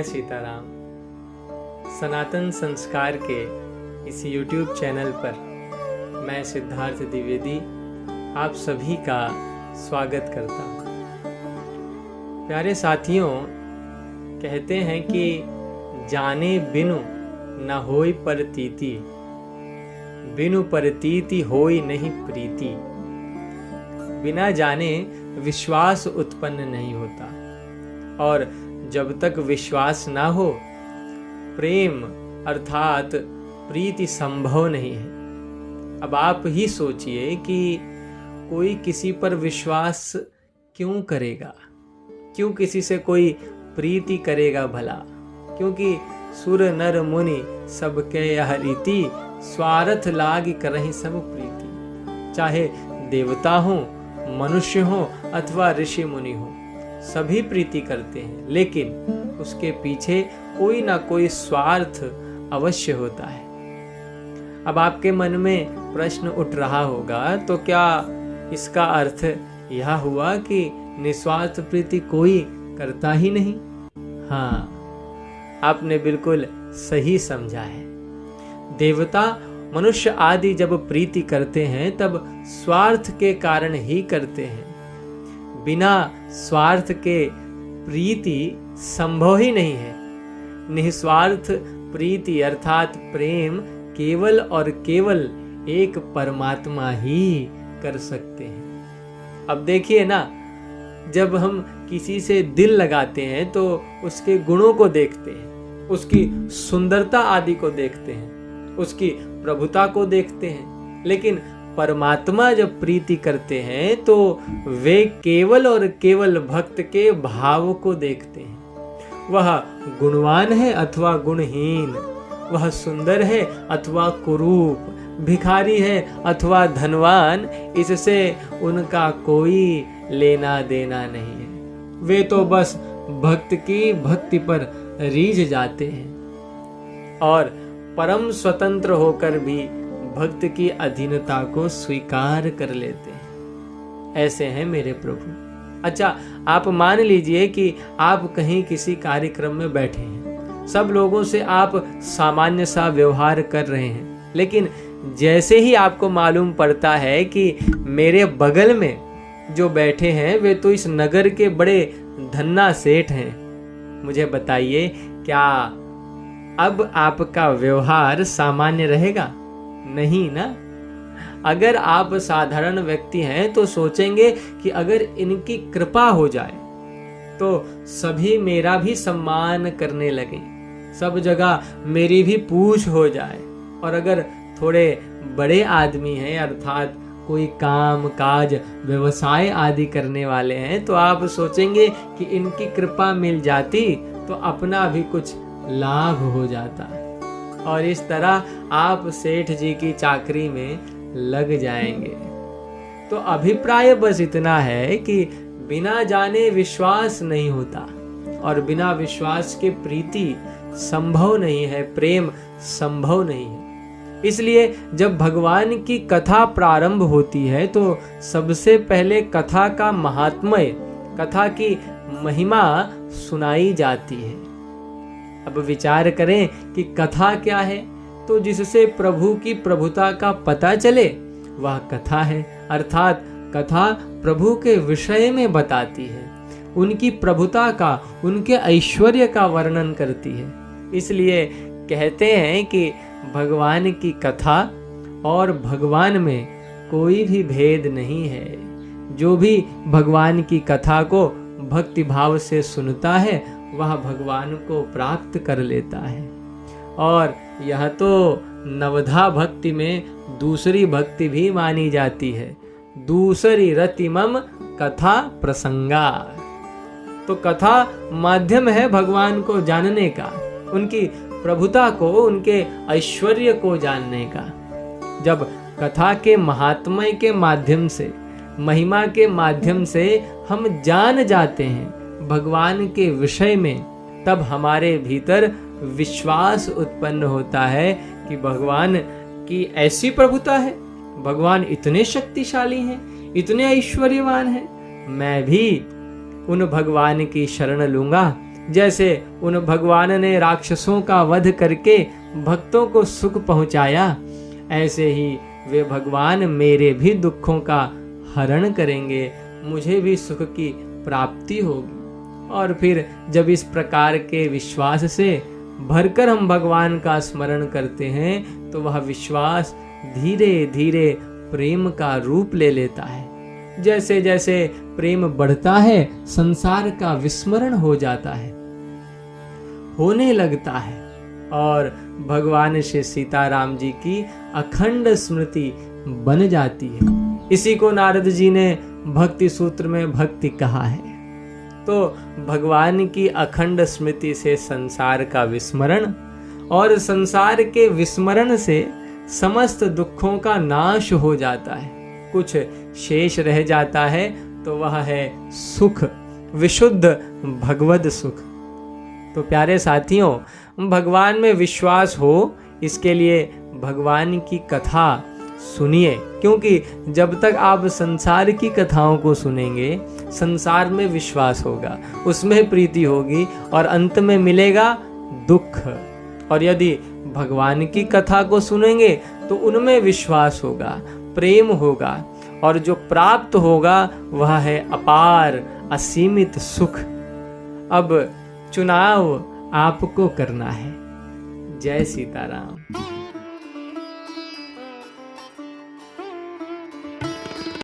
सीताराम। सनातन संस्कार के इस YouTube चैनल पर मैं सिद्धार्थ द्विवेदी आप सभी का स्वागत करता हूँ। प्यारे साथियों, कहते हैं कि जाने बिनु न होई परतीति, बिनु परतीति होई नहीं प्रीति। बिना जाने विश्वास उत्पन्न नहीं होता, और जब तक विश्वास ना हो प्रेम अर्थात प्रीति संभव नहीं है। अब आप ही सोचिए कि कोई किसी पर विश्वास क्यों करेगा, क्यों किसी से कोई प्रीति करेगा भला? क्योंकि सुर नर मुनि सबके यह रीति, स्वार्थ लाग करहि सब प्रीति। चाहे देवता हो, मनुष्य हो अथवा ऋषि मुनि हो, सभी प्रीति करते हैं, लेकिन उसके पीछे कोई ना कोई स्वार्थ अवश्य होता है। अब आपके मन में प्रश्न उठ रहा होगा, तो क्या इसका अर्थ यह हुआ कि निस्वार्थ प्रीति कोई करता ही नहीं? हाँ, आपने बिल्कुल सही समझा है। देवता मनुष्य आदि जब प्रीति करते हैं तब स्वार्थ के कारण ही करते हैं। बिना स्वार्थ के प्रीति संभव ही नहीं है। निस्वार्थ प्रीति अर्थात प्रेम केवल और केवल एक परमात्मा ही कर सकते हैं। अब देखिए ना, जब हम किसी से दिल लगाते हैं तो उसके गुणों को देखते हैं, उसकी सुंदरता आदि को देखते हैं, उसकी प्रभुता को देखते हैं, लेकिन परमात्मा जब प्रीति करते हैं तो वे केवल और केवल भक्त के भाव को देखते हैं। वह गुणवान है अथवा गुणहीन, वह सुंदर है अथवा कुरूप, भिखारी है अथवा धनवान, इससे उनका कोई लेना देना नहीं है। वे तो बस भक्त की भक्ति पर रीझ जाते हैं और परम स्वतंत्र होकर भी भक्त की अधीनता को स्वीकार कर लेते हैं। ऐसे हैं मेरे प्रभु। अच्छा, आप मान लीजिए कि आप कहीं किसी कार्यक्रम में बैठे हैं, सब लोगों से आप सामान्य सा व्यवहार कर रहे हैं, लेकिन जैसे ही आपको मालूम पड़ता है कि मेरे बगल में जो बैठे हैं वे तो इस नगर के बड़े धन्ना सेठ हैं, मुझे बताइए क्या अब आपका व्यवहार सामान्य रहेगा? नहीं ना। अगर आप साधारण व्यक्ति हैं तो सोचेंगे कि अगर इनकी कृपा हो जाए तो सभी मेरा भी सम्मान करने लगे, सब जगह मेरी भी पूछ हो जाए। और अगर थोड़े बड़े आदमी हैं अर्थात कोई काम काज व्यवसाय आदि करने वाले हैं तो आप सोचेंगे कि इनकी कृपा मिल जाती तो अपना भी कुछ लाभ हो जाता, और इस तरह आप सेठ जी की चाकरी में लग जाएंगे। तो अभिप्राय बस इतना है कि बिना जाने विश्वास नहीं होता, और बिना विश्वास के प्रीति संभव नहीं है, प्रेम संभव नहीं है। इसलिए जब भगवान की कथा प्रारंभ होती है तो सबसे पहले कथा का महात्म्य, कथा की महिमा सुनाई जाती है। अब विचार करें कि कथा क्या है, तो जिससे प्रभु की प्रभुता का पता चले वह कथा है, अर्थात कथा प्रभु के विषय में बताती है, उनकी प्रभुता का, उनके ऐश्वर्य का वर्णन करती है। इसलिए कहते हैं कि भगवान की कथा और भगवान में कोई भी भेद नहीं है। जो भी भगवान की कथा को भक्ति भाव से सुनता है वह भगवान को प्राप्त कर लेता है। और यह तो नवधा भक्ति में दूसरी भक्ति भी मानी जाती है, दूसरी रतिमम कथा प्रसंगा। तो कथा माध्यम है भगवान को जानने का, उनकी प्रभुता को, उनके ऐश्वर्य को जानने का। जब कथा के महात्म्य के माध्यम से, महिमा के माध्यम से हम जान जाते हैं भगवान के विषय में, तब हमारे भीतर विश्वास उत्पन्न होता है कि भगवान की ऐसी प्रभुता है, भगवान इतने शक्तिशाली हैं, इतने ऐश्वर्यवान हैं, मैं भी उन भगवान की शरण लूंगा जैसे उन भगवान ने राक्षसों का वध करके भक्तों को सुख पहुंचाया, ऐसे ही वे भगवान मेरे भी दुखों का हरण करेंगे, मुझे भी सुख की प्राप्ति होगी। और फिर जब इस प्रकार के विश्वास से भरकर हम भगवान का स्मरण करते हैं तो वह विश्वास धीरे धीरे प्रेम का रूप ले लेता है। जैसे जैसे प्रेम बढ़ता है, संसार का विस्मरण हो जाता है, होने लगता है, और भगवान श्री सीताराम जी की अखंड स्मृति बन जाती है। इसी को नारद जी ने भक्ति सूत्र में भक्ति कहा है। तो भगवान की अखंड स्मृति से संसार का विस्मरण, और संसार के विस्मरण से समस्त दुखों का नाश हो जाता है। कुछ शेष रह जाता है तो वह है सुख, विशुद्ध भगवद सुख। तो प्यारे साथियों, भगवान में विश्वास हो, इसके लिए भगवान की कथा सुनिए, क्योंकि जब तक आप संसार की कथाओं को सुनेंगे, संसार में विश्वास होगा, उसमें प्रीति होगी और अंत में मिलेगा दुख। और यदि भगवान की कथा को सुनेंगे तो उनमें विश्वास होगा, प्रेम होगा, और जो प्राप्त होगा वह है अपार असीमित सुख। अब चुनाव आपको करना है। जय सीताराम।